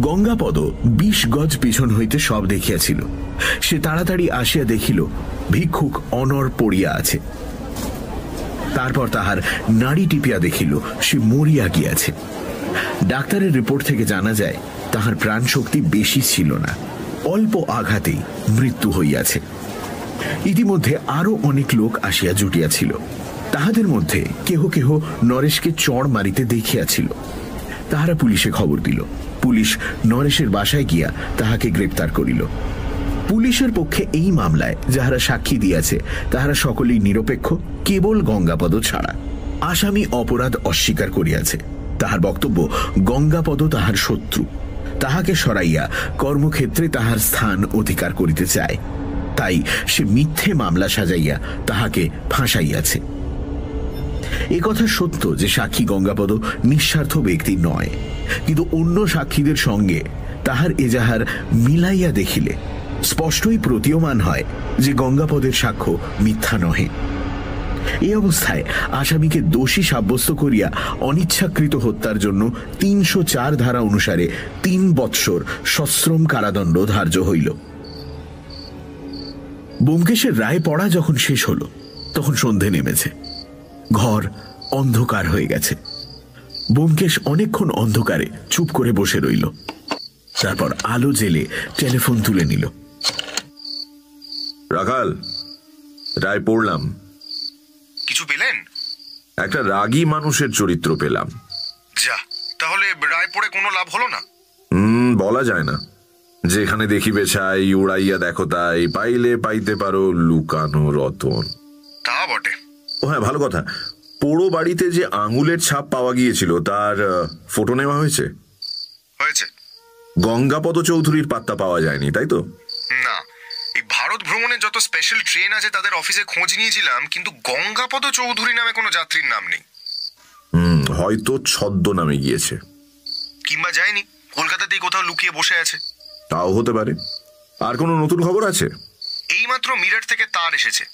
গঙ্গাপদ 20 গজ পিছন হইতে সব দেখিয়াছিল। সে তাড়াতাড়ি আসিয়া দেখিল ভিক্ষুক অনর পড়িয়া আছে। তারপর তাহার নাড়ি টিপিয়া দেখিল সে মরিয়া গিয়াছে। ডাক্তারের রিপোর্ট থেকে জানা যায় তাহার প্রাণ শক্তি বেশি ছিল না, অল্প আঘাতেই মৃত্যু হইয়াছে। ইতিমধ্যে আরো অনেক লোক আসিয়া জুটিয়াছিল। তাহাদের মধ্যে কেহ কেহ নরেশকে চড় মারিতে দেখিয়াছিল। তাহারা পুলিশে খবর দিল। পুলিশ নরেশের বাসায় গিয়া তাহাকে গ্রেপ্তার করিল। পুলিশের পক্ষে এই মামলায় যাহারা সাক্ষী দিয়াছে তাহারা সকলেই নিরপেক্ষ, কেবল গঙ্গাপদ ছাড়া। আসামি অপরাধ অস্বীকার করিয়াছে। তাহার বক্তব্য, গঙ্গাপদ তাহার শত্রু, তাহাকে সরাইয়া কর্মক্ষেত্রে তাহার স্থান অধিকার করিতে চায়, তাই সে মিথ্যে মামলা সাজাইয়া তাহাকে ফাঁসাইয়াছে। এ কথা সত্য যে সাক্ষী গঙ্গাপদ নিঃস্বার্থ ব্যক্তি নয়, কিন্তু অন্য সাক্ষীদের সঙ্গে তাহার এজাহার মিলাইয়া দেখিলে স্পষ্টই প্রতীয়মান হয় যে গঙ্গাপদের সাক্ষ্য মিথ্যা নহে। এই অবস্থায় আসামিকে দোষী সাব্যস্ত করিয়া অনিচ্ছাকৃত হত্যার জন্য ৩০৪ ধারা অনুসারে ৩ বৎসর সশ্রম কারাদণ্ড ধার্য হইল। ব্যোমকেশের রায় পড়া যখন শেষ হল তখন সন্ধে নেমেছে, ঘর অন্ধকার হয়ে গেছে। ব্যোমকেশ অনেকক্ষণ অন্ধকারে চুপ করে বসে রইল। তারপর আলো জেলে টেলিফোন তুলে নিল। রাখাল, রায় পড়লাম। কিছু পেলেন? একটা রাগী মানুষের চরিত্র পেলাম। যা, তাহলে রায় পড়ে কোনো লাভ হলো না? বলা যায় না। যেখানে দেখিবে ছাই, উড়াইয়া দেখো তাই, পাইলে পাইতে পারো লুকানো রতন। তা বটে। ও হ্যাঁ, ভালো কথা, পোড়ো বাড়িতে যে আঙুলের ছাপ পাওয়া গিয়েছিল তার ফটো নেওয়া হয়েছে? হয়েছে। গঙ্গাপদ চৌধুরীর পাত্তা পাওয়া যায়নি, তাই তো? না, এই ভারত ভ্রমণের যত স্পেশাল ট্রেন আছে তাদের অফিসে খোঁজ নিয়েছিলাম, কিন্তু গঙ্গাপদ চৌধুরী নামে কোনো যাত্রীর নাম নেই। হয়তো ছদ্মনামে গিয়েছে, কিংবা যায়নি, কলকাতাতেই কোথাও লুকিয়ে বসে আছে। তাও হতে পারে। আর কোনো নতুন খবর আছে? এইমাত্র মিরাট থেকে তার এসেছে।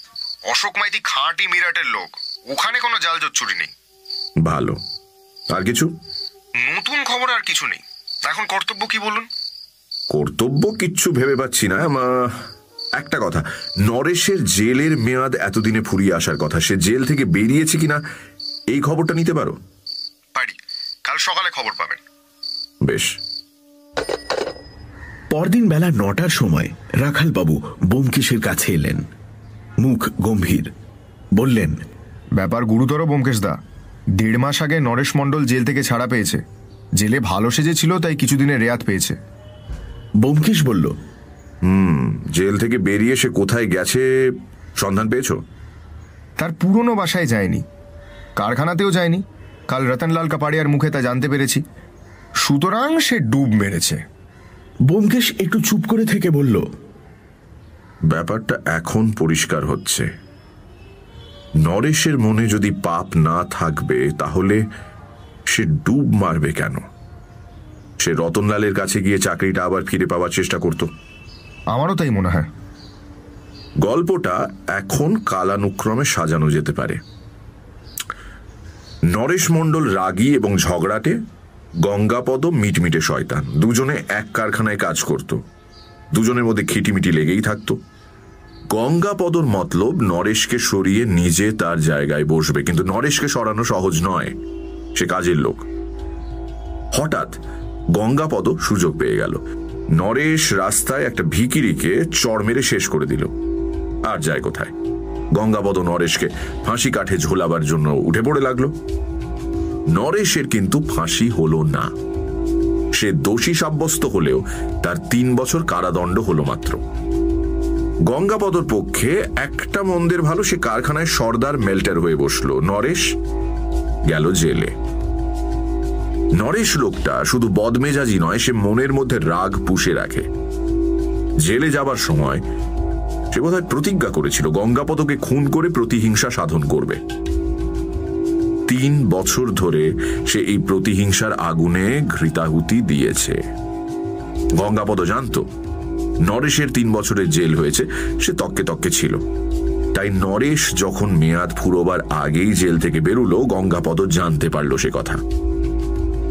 অশোক মাইতি খাঁটি মিরাটের লোক, ওখানে কোনো জালজট চুরি নেই। ভালো। আর কিছু নতুন খবর? আর কিছু নেই। এখন কর্তব্য কি বলুন? কর্তব্য কিচ্ছু ভেবে পাচ্ছি না। একটা কথা, নরেশের জেলের মেয়াদ এতদিনে ফুরিয়ে আসার কথা, সে জেল থেকে বেরিয়েছে কিনা এই খবরটা নিতে পারো? পারি, কাল সকালে খবর পাবেন। বেশ। পরদিন বেলা ৯টার সময় রাখালবাবু ব্যোমকেশের কাছে এলেন, মুখ গম্ভীর। বললেন, ব্যাপার গুরুতর ব্যোমকেশদা। ১.৫ মাস আগে নরেশ মণ্ডল জেল থেকে ছাড়া পেয়েছে। জেলে ভালো সেজেছিল, তাই কিছুদিনের রেয়াত পেয়েছে। ব্যোমকেশ বলল, জেল থেকে বেরিয়ে সে কোথায় গেছে সন্ধান পেয়েছো? তার পুরনো বাসায় যায়নি, কারখানাতেও যায়নি। কাল রতনলাল কাপাড়িয়ার মুখে তা জানতে পেরেছি। সুতরাং সে ডুব মেরেছে। ব্যোমকেশ একটু চুপ করে থেকে বলল, ব্যাপারটা এখন পরিষ্কার হচ্ছে। নরেশের মনে যদি পাপ না থাকবে তাহলে সে ডুব মারবে কেন? সে রতনলালের কাছে গিয়ে চাকরিটা আবার ফিরে পাওয়ার চেষ্টা করত। আমারও তাই মনে হয়। গল্পটা এখন কালানুক্রমে সাজানো যেতে পারে। নরেশ মণ্ডল রাগী এবং ঝগড়াটে, গঙ্গাপদ মিটমিটে শয়তান। দুজনে এক কারখানায় কাজ করত, দুজনের মধ্যে খিটিমিটি লেগেই থাকত। গঙ্গাপদর মতলব নরেশকে সরিয়ে নিজে তার জায়গায় বসবে, কিন্তু নরেশকে সরানো সহজ নয়, সে কাজের লোক। হঠাৎ গঙ্গাপদ সুযোগ পেয়ে গেল। নরেশ রাস্তায় একটা ভিখিরিকে চড় মেরে শেষ করে দিল। আর যায় কোথায়? গঙ্গাপদ নরেশকে ফাঁসি কাঠে ঝোলাবার জন্য উঠে পড়ে লাগলো। নরেশের কিন্তু ফাঁসি হলো না। সে দোষী সাব্যস্ত হলেও তার ৩ বছর কারাদণ্ড হলো মাত্র। গঙ্গাপদর পক্ষে একটা মন্দের ভালো, সে কারখানায় সর্দার মেল্টার হয়ে বসলো। নরেশ গেল জেলে। নরেশ লোকটা শুধু বদমেজাজি নয়, সে মনের মধ্যে রাগ পুষে রাখে। জেলে যাবার সময় সে বোধহয় প্রতিজ্ঞা করেছিল গঙ্গাপদকে খুন করে প্রতিহিংসা সাধন করবে। ৩ বছর ধরে সে এই প্রতিহিংসার আগুনে ঘৃতাহুতি দিয়েছে। গঙ্গাপদ জানত নরেশের ৩ বছরের জেল হয়েছে, সে তককে তককে ছিল। তাই নরেশ যখন মেয়াদ ফুরোবার আগেই জেল থেকে বেরুলো, গঙ্গাপদ জানতে পারল সে কথা।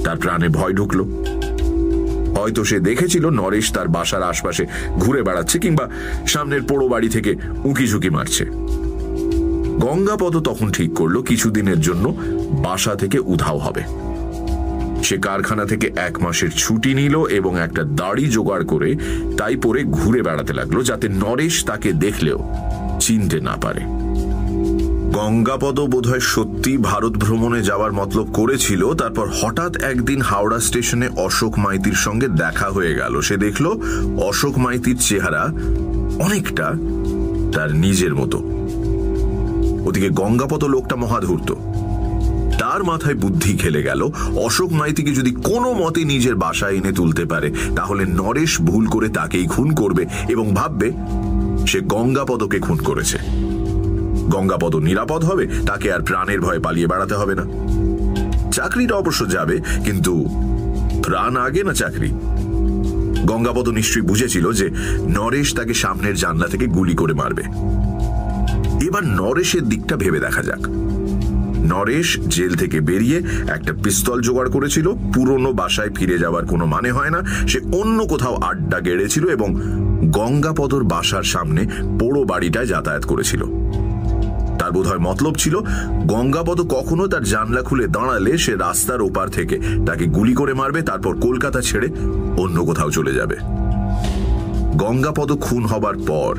তার প্রাণে ভয় ঢুকল। হয়তো সে দেখেছিল নরেশ তার বাসার আশপাশে ঘুরে বেড়াচ্ছে, কিংবা সামনের পোড়ো বাড়ি থেকে উঁকি ঝুঁকি মারছে। গঙ্গাপদ তখন ঠিক করলো কিছুদিনের জন্য বাসা থেকে উধাও হবে। সে কারখানা থেকে ১ মাসের ছুটি নিল এবং একটা দাড়ি জোগাড় করে তাই পরে ঘুরে বেড়াতে লাগলো, যাতে নরেশ তাকে দেখলেও চিনতে না পারে। গঙ্গাপদ বোধহয় সত্যি ভারত ভ্রমণে যাওয়ার মতলব করেছিল। তারপর হঠাৎ একদিন হাওড়া স্টেশনে অশোক মাইতির সঙ্গে দেখা হয়ে গেল। সে দেখল অশোক মাইতির চেহারা অনেকটা তার নিজের মতো। ওদিকে গঙ্গাপদ লোকটা মহাধূর্ত। তার মাথায় বুদ্ধি খেলে গেল, অশোক মাইতিকে যদি কোনো মতে নিজের বাসায় এনে তুলতে পারে তাহলে নরেশ ভুল করে তাকেই খুন করবে এবং ভাববে সে গঙ্গাপদকে খুন করেছে। গঙ্গাপদ নিরাপদ হবে, তাকে আর প্রাণের ভয়ে পালিয়ে বেড়াতে হবে না। চাকরিটা অবশ্য যাবে, কিন্তু প্রাণ আগে না চাকরি? গঙ্গাপদ নিশ্চয়ই বুঝেছিল যে নরেশ তাকে সামনের জানলা থেকে গুলি করে মারবে। এবার নরেশের দিকটা ভেবে দেখা যাক। নরেশ জেল থেকে বেরিয়ে একটা পিস্তল জোগাড় করেছিল। পুরনো বাসায় ফিরে যাওয়ার কোনো মানে হয় না, সে অন্য কোথাও আড্ডা গেড়েছিল এবং গঙ্গাপদর বাসার সামনে পোড়ো বাড়িটায় যাতায়াত করেছিল। তার বোধহয় মতলব ছিল গঙ্গাপদ কখনো তার জানলা খুলে দাঁড়ালে সে রাস্তার ওপার থেকে তাকে গুলি করে মারবে, তারপর কলকাতা ছেড়ে অন্য কোথাও চলে যাবে। গঙ্গাপদ খুন হবার পর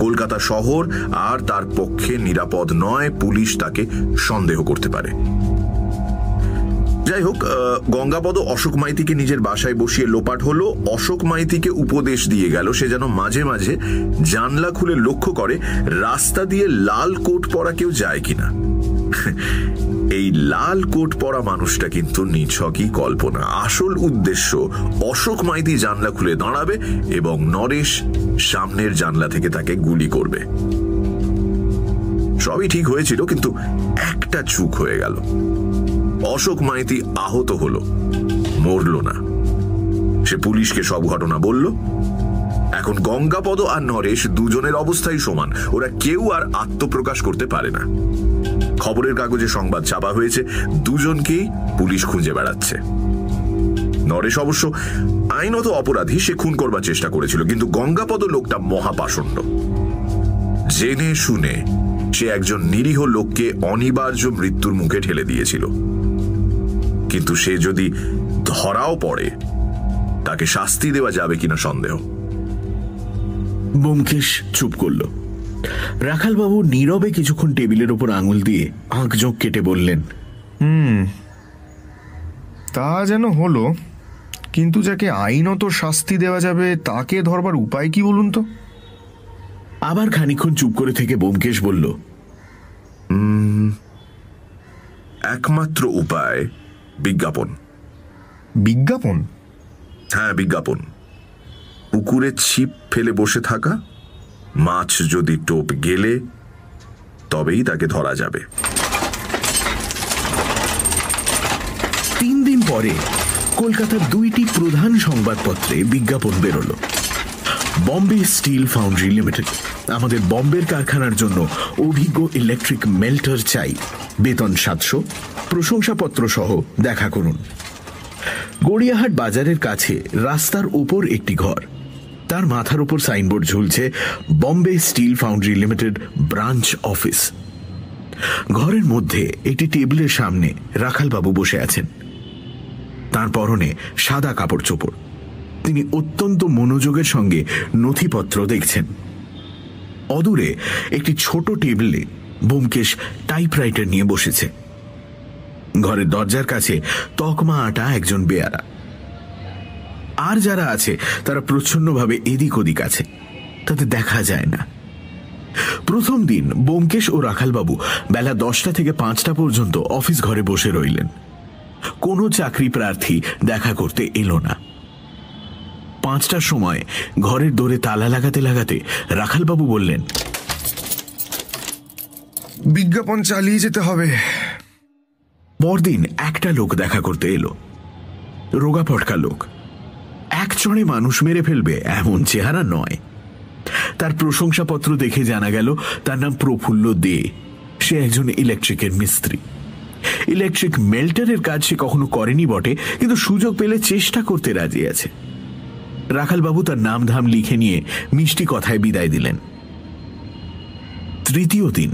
কলকাতা শহর আর তার পক্ষে নিরাপদ নয়, পুলিশ তাকে সন্দেহ করতে পারে। যাই হোক, গঙ্গাপদ অশোক মাইতিকে নিজের বাসায় বসিয়ে লোপাট হলো। অশোক মাইতিকে উপদেশ দিয়ে গেল সে যেন মাঝে মাঝে জানলা খুলে লক্ষ্য করে রাস্তা দিয়ে লাল কোট পরা কেউ যায় কিনা। এই লাল কোট পরা মানুষটা কিন্তু নিছকই কল্পনা। আসল উদ্দেশ্য অশোক মাইতি জানলা খুলে দাঁড়াবে এবং নরেশ সামনের জানলা থেকে তাকে গুলি করবে। সবই ঠিক হয়েছিল, কিন্তু একটা চুক হয়ে গেল। অশোক মাইতি আহত হলো, মরল না। সে পুলিশকে সব ঘটনা বলল। এখন গঙ্গাপদ আর নরেশ দুজনের অবস্থাই সমান, ওরা কেউ আর আত্মপ্রকাশ করতে পারে না। খবরের কাগজে সংবাদ ছাপা হয়েছে দুজনকেই পুলিশ খুঁজে বেড়াচ্ছে। নরেশ অবশ্য আইনত অপরাধী, সে খুন করবার চেষ্টা করেছিল, কিন্তু গঙ্গাপদ লোকটা মহাপাষণ্ড। জেনে শুনে সে একজন নিরীহ লোককে অনিবার্য মৃত্যুর মুখে ঠেলে দিয়েছিল। কিন্তু সে যদি ধরাও পড়ে তাকে শাস্তি দেওয়া যাবে কিনা সন্দেহ। ব্যোমকেশ চুপ করল। রাখালবাবু নীরবে কিছুক্ষণ টেবিলের ওপর আঙুল দিয়ে আঁক জোঁক কেটে বললেন, তা যেন হলো, কিন্তু যাকে আইনত শাস্তি দেওয়া যাবে তাকে ধরবার উপায় কি বলুন তো? আবার খানিকক্ষণ চুপ করে থেকে ব্যোমকেশ বলল, একমাত্র উপায় বিজ্ঞাপন। বিজ্ঞাপন? হ্যাঁ, বিজ্ঞাপন। পুকুরে ছিপ ফেলে বসে থাকা, মাছ যদি টোপ গেলে তবেই তাকে ধরা যাবে। 3 দিন পরে কলকাতার 2টি প্রধান সংবাদপত্রে বিজ্ঞাপন বেরোল। বম্বে স্টিল ফাউন্ড্রি লিমিটেড, আমাদের বম্বের কারখানার জন্য অভিজ্ঞ ইলেকট্রিক মেল্টার চাই, বেতন 700, প্রশংসাপত্র সহ দেখা করুন। গড়িয়াহাট বাজারের কাছে রাস্তার উপর একটি ঘর, তার মাথার উপর সাইনবোর্ড ঝুলছে Bombay steel foundry limited branch office. ঘরের মধ্যে একটি টেবিলের সামনে রাখালবাবু বসে আছেন। তার পরনে সাদা কাপড় চোপড়। তিনি অত্যন্ত মনোযোগের সঙ্গে নথিপত্র দেখছেন। অদূরে একটি ছোট টেবিলে ব্যোমকেশ টাইপরাইটার নিয়ে বসেছে। ঘরের দরজার কাছে তকমা আটা একজন বেয়ারা। আর যারা আছে তারা প্রচ্ছন্নভাবে এদিক ওদিক আছে, তাতে দেখা যায় না। প্রথম দিন ব্যোমকেশ ও রাখালবাবু বেলা 10টা থেকে 5টা পর্যন্ত অফিস ঘরে বসে রইলেন। কোনো চাকরি প্রার্থী দেখা করতে এলো না। 5টার সময় ঘরের দোরে তালা লাগাতে লাগাতে রাখালবাবু বললেন, বিজ্ঞাপন চালিয়ে যেতে হবে। পরদিন একটা লোক দেখা করতে এলো, রোগা পটকা লোক। এক চড়ে মানুষ মেরে ফেলবে এমন চেহারা নয়। তার প্রশংসাপত্র দেখে জানা গেল তার নাম প্রফুল্ল দে। সে একজন ইলেকট্রিকের মিস্ত্রি। ইলেকট্রিক মেল্টারের কাজ সে কখনো করেনি বটে, কিন্তু সুযোগ পেলে চেষ্টা করতে রাজি আছে। রাখালবাবু তার নাম ধাম লিখে নিয়ে মিষ্টি কথায় বিদায় দিলেন। তৃতীয় দিন,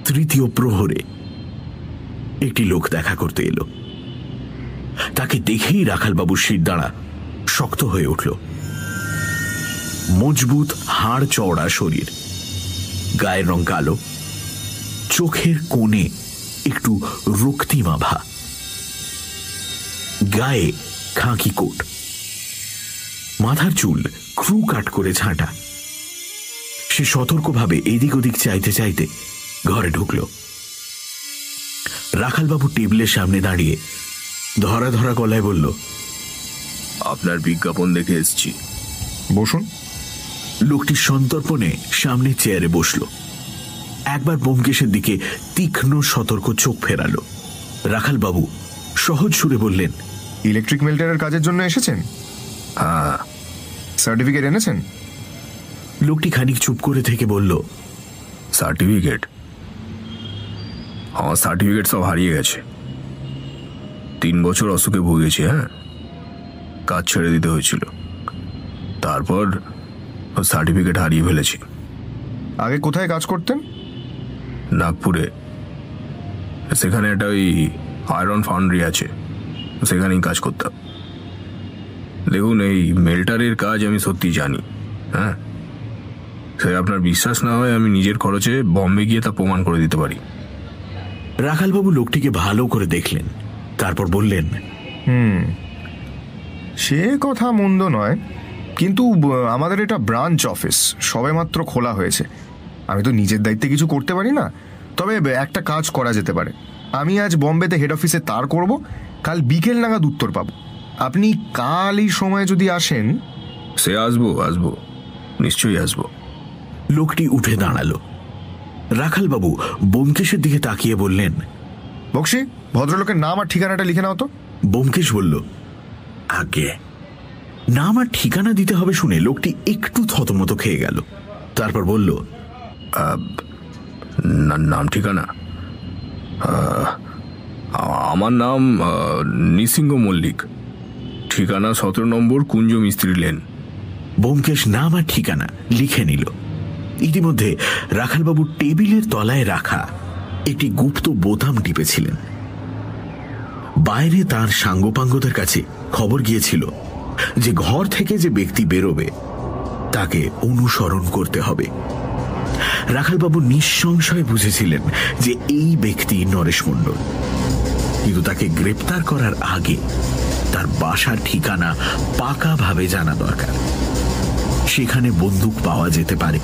তৃতীয় প্রহরে একটি লোক দেখা করতে এলো। তাকে দেখেই রাখালবাবুর শিরদাঁড়া শক্ত হয়ে উঠল। মজবুত হাড় চওড়া শরীর, গায়ের রং কালো, চোখের কোণে একটু রক্তিমাভা, গায়ে খাঁকি কোট, মাথার চুল ক্রু কাট করে ছাঁটা। সে সতর্কভাবে এদিক ওদিক চাইতে চাইতে ঘরে ঢুকল। রাখালবাবু টেবিলের সামনে দাঁড়িয়ে ধরা ধরা গলায় বলল, আপনার বিজ্ঞাপন দেখে এসছি। বসুন। লোকটি সন্তর্পণে সামনে চেয়ারে বসল। একবার ব্যোমকেশের দিকে তীক্ষ্ণ সতর্ক চোখ ফেরালো। রাখালবাবু সহজ সুরে বললেন, ইলেকট্রিক মেল্টারের কাজের জন্য এসেছেন? হ্যাঁ। সার্টিফিকেট এনেছেন? লোকটি খানিক চুপ করে থেকে বলল, সার্টিফিকেট? আমার সার্টিফিকেট সব হারিয়ে গেছে। 3 বছর অসুখে ভুগেছি। হ্যাঁ, কাজ ছেড়ে দিতে হয়েছিল, তারপর সার্টিফিকেট হারিয়ে ফেলেছি। আগে কোথায় কাজ করতেন? নাগপুরে। সেখানে একটা ওই আয়রন ফাউন্ড্রি আছে, সেখানেই কাজ করতাম। দেখুন, এই মেল্টারের কাজ আমি সত্যি জানি। হ্যাঁ, সে আপনার বিশ্বাস না হয় আমি নিজের খরচে বম্বে গিয়ে তা প্রমাণ করে দিতে পারি। রাখালবাবু লোকটিকে ভালো করে দেখলেন, তারপর বললেন, সে কথা মন্দ নয়, কিন্তু আমাদের এটা ব্রাঞ্চ অফিস, সবেমাত্র খোলা হয়েছে। আমি তো নিজের দায়িত্বে কিছু করতে পারি না। তবে একটা কাজ করা যেতে পারে। আমি আজ বম্বেতে হেড অফিসে তার করব, কাল বিকেল নাগাদ উত্তর পাবো। আপনি কাল এই সময় যদি আসেন। সে আসবো, নিশ্চয়ই আসবো। লোকটি উঠে দাঁড়ালো। রাখালবাবু ব্যোমকেশের দিকে তাকিয়ে বললেন, বক্সি, ভদ্রলোকের নাম আর ঠিকানাটা লিখে নাও তো। ব্যোমকেশ বলল, আগে নাম আর ঠিকানা দিতে হবে শুনে লোকটি একটু থতমত খেয়ে গেল। তারপর বলল, নাম ঠিকানা? আমার নাম নৃসিংহ মল্লিক, ঠিকানা 17 নম্বর কুঞ্জ মিস্ত্রি লেন। ব্যোমকেশ নাম আর ঠিকানা লিখে নিল। ইতিমধ্যে রাখালবাবু টেবিলের তলায় রাখা একটি গুপ্ত বোতাম টিপেছিলেন। বাইরে তার সাঙ্গপাঙ্গদের কাছে খবর গিয়েছিল যে ঘর থেকে যে ব্যক্তি বেরোবে তাকে অনুসরণ করতে হবে। রাখালবাবু নিঃসংশয়ে বুঝেছিলেন যে এই ব্যক্তি নরেশ মণ্ডল, কিন্তু তাকে গ্রেপ্তার করার আগে তার বাসার ঠিকানা পাকাভাবে জানা দরকার। সেখানে বন্দুক পাওয়া যেতে পারে,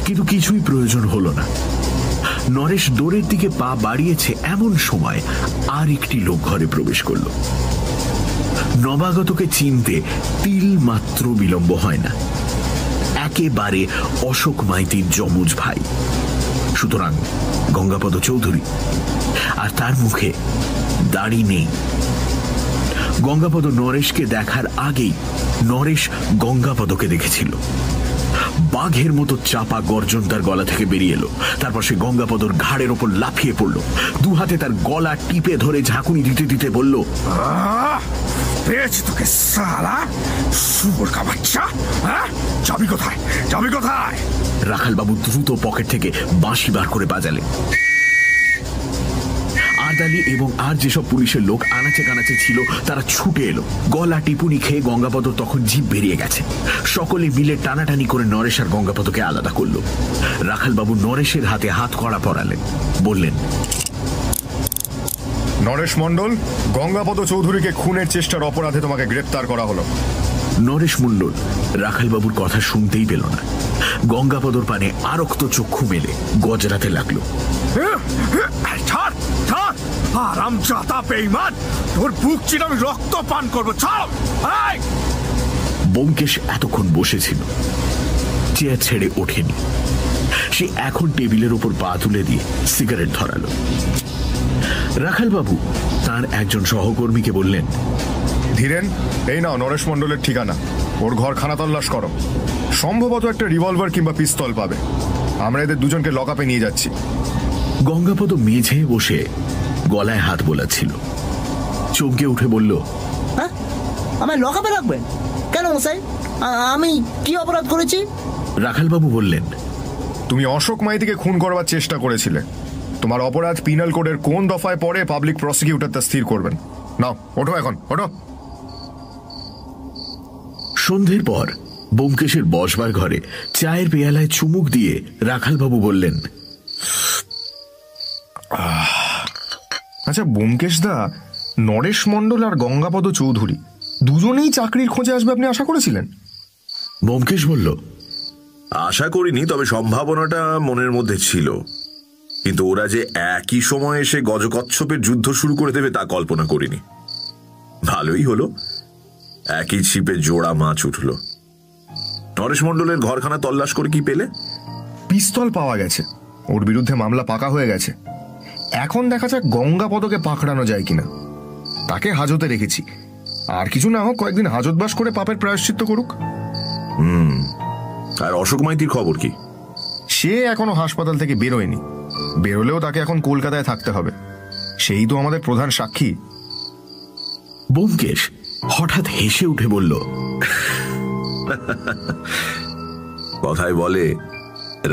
কিন্তু কিছুই প্রয়োজন হলো না। নরেশ দৌড়ের দিকে পা বাড়িয়েছে এমন সময় আর একটি লোক ঘরে প্রবেশ করল। নবাগতকে চিনতে তিল মাত্র বিলম্ব হয় না, একেবারে অশোক মাইতির যমজ ভাই, সুতরাং গঙ্গাপদ চৌধুরী। আর তার মুখে দাড়ি নেই। গঙ্গাপদ নরেশকে দেখার আগেই নরেশ গঙ্গাপদকে দেখেছিল। বাঘের মতো চাপা গর্জন তার গলা থেকে বেরিয়ে এলো। তারপর সে গঙ্গাপদর ঘাড়ের ওপর লাফিয়ে পড়ল, দু হাতে তার গলা টিপে ধরে ঝাঁকুনি দিতে দিতে বলল, পেয়েছি তোকে সালা, শুয়োর কা বাচ্চা! যাবি কোথায়, যাবি কোথায়? রাখালবাবু দ্রুত পকেট থেকে বাঁশি বার করে বাজালেন। আদালি এবং আর যেসব পুলিশের লোক আনাচে কানাচে ছিল তারা ছুটে এলো। গলা টিপুনি খেয়ে গঙ্গাপদ তখন জিভ বেরিয়ে গেছে। সকলে মিলে টানাটানি করে নরেশ আর গঙ্গাপদকে আলাদা করলো। রাখালবাবু নরেশের হাতে হাত কড়া পরালেন, বললেন, নরেশ মণ্ডল, গঙ্গাপদ চৌধুরীকে খুনের চেষ্টার অপরাধে তোমাকে গ্রেপ্তার করা হলো। নরেশ মণ্ডল রাখালবাবুর কথা শুনতেই পেল না। গঙ্গাপদর পানে আরক্ত চক্ষু মেলে গজরাতে লাগলো। তোর বুক চিরে আমি রক্ত পান করবো। ব্যোমকেশ এতক্ষণ বসেছিল, চেয়ার ছেড়ে ওঠেনি। সে এখন টেবিলের উপর পা তুলে দিয়ে সিগারেট ধরালো। রাখালবাবু তার একজন সহকর্মীকে বললেন, ধীরেন, এই নাও নরেশ মণ্ডলের ঠিকানা। ওর ঘর খানা তল্লাশ করো, সম্ভবত একটা রিভলভার কিংবা পিস্তল পাবে। আমরা এদের দুজনকে লকআপে নিয়ে যাচ্ছি। গঙ্গাপদ মেঝে বসে গলায় হাত বোলাচ্ছিল। চমকে উঠে বলল, হ্যাঁ, আমায় লকআপে রাখবেন কেন মশাই? আমি কি অপরাধ করেছি? রাখালবাবু বললেন, তুমি অশোক মাইতিকে খুন করবার চেষ্টা করেছিলে। তোমার অপরাধ পিনাল কোডের কোন দফায় পড়ে পাবলিক প্রসিকিউটর তা স্থির করবেন। নাও, ওঠো এখন, ওঠো। সন্ধ্যের পর ব্যোমকেশের বসবার ঘরে চায়ের পেয়ালায় চুমুক দিয়ে রাখালবাবু বললেন, আচ্ছা ব্যোমকেশ দা, নরেশ মণ্ডল আর গঙ্গাপদ চৌধুরী দুজনেই চাকরির খোঁজে আসবে আপনি আশা করেছিলেন? ব্যোমকেশ বলল, আশা করিনি, তবে সম্ভাবনাটা মনের মধ্যে ছিল। কিন্তু ওরা যে একই সময়ে এসে গজকচ্ছপের যুদ্ধ শুরু করে দেবে তা কল্পনা করিনি। ভালোই হলো, একই ছিপে জোড়া মাছ উঠল। নরেশ মণ্ডলের ঘরখানা তল্লাশ করে কি পেলে? পিস্তল পাওয়া গেছে, ওর বিরুদ্ধে মামলা পাকা হয়ে গেছে। এখন দেখা যাক গঙ্গাপদকে পাকড়ানো যায় কিনা। তাকে হাজতে রেখেছি, আর কিছু না হোক কয়েকদিন হাজতবাস করে পাপের প্রায়শ্চিত্ত করুক। আর অশোক মাইতির খবর কি? সে এখনো হাসপাতাল থেকে বেরোয়নি। বেরোলেও তাকে এখন কলকাতায় থাকতে হবে। সেই তো আমাদের প্রধান সাক্ষী। ব্যোমকেশ হঠাৎ হেসে উঠে বলল, কথায় বলে,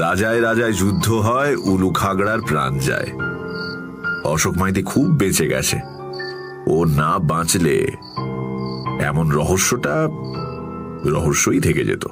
রাজায় রাজায় যুদ্ধ হয়, উলু খাগড়ার প্রাণ যায়। অশোক মাইতি খুব বেঁচে গেছে। ও না বাঁচলে এমন রহস্যটা রহস্যই থেকে যেত।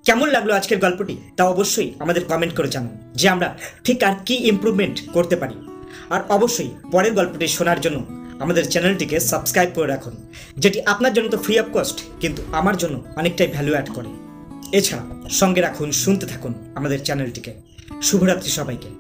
কেমন লাগলো আজকের গল্পটি তা অবশ্যই আমাদের কমেন্ট করে জানান, যে আমরা ঠিক আর কি ইমপ্রুভমেন্ট করতে পারি। আর অবশ্যই পরের গল্পটি শোনার জন্য আমাদের চ্যানেলটিকে সাবস্ক্রাইব করে রাখুন, যেটি আপনার জন্য তো ফ্রি অফ কস্ট, কিন্তু আমার জন্য অনেকটাই ভ্যালু অ্যাড করে। এছাড়া সঙ্গে রাখুন, শুনতে থাকুন আমাদের চ্যানেলটিকে। শুভরাত্রি সবাইকে।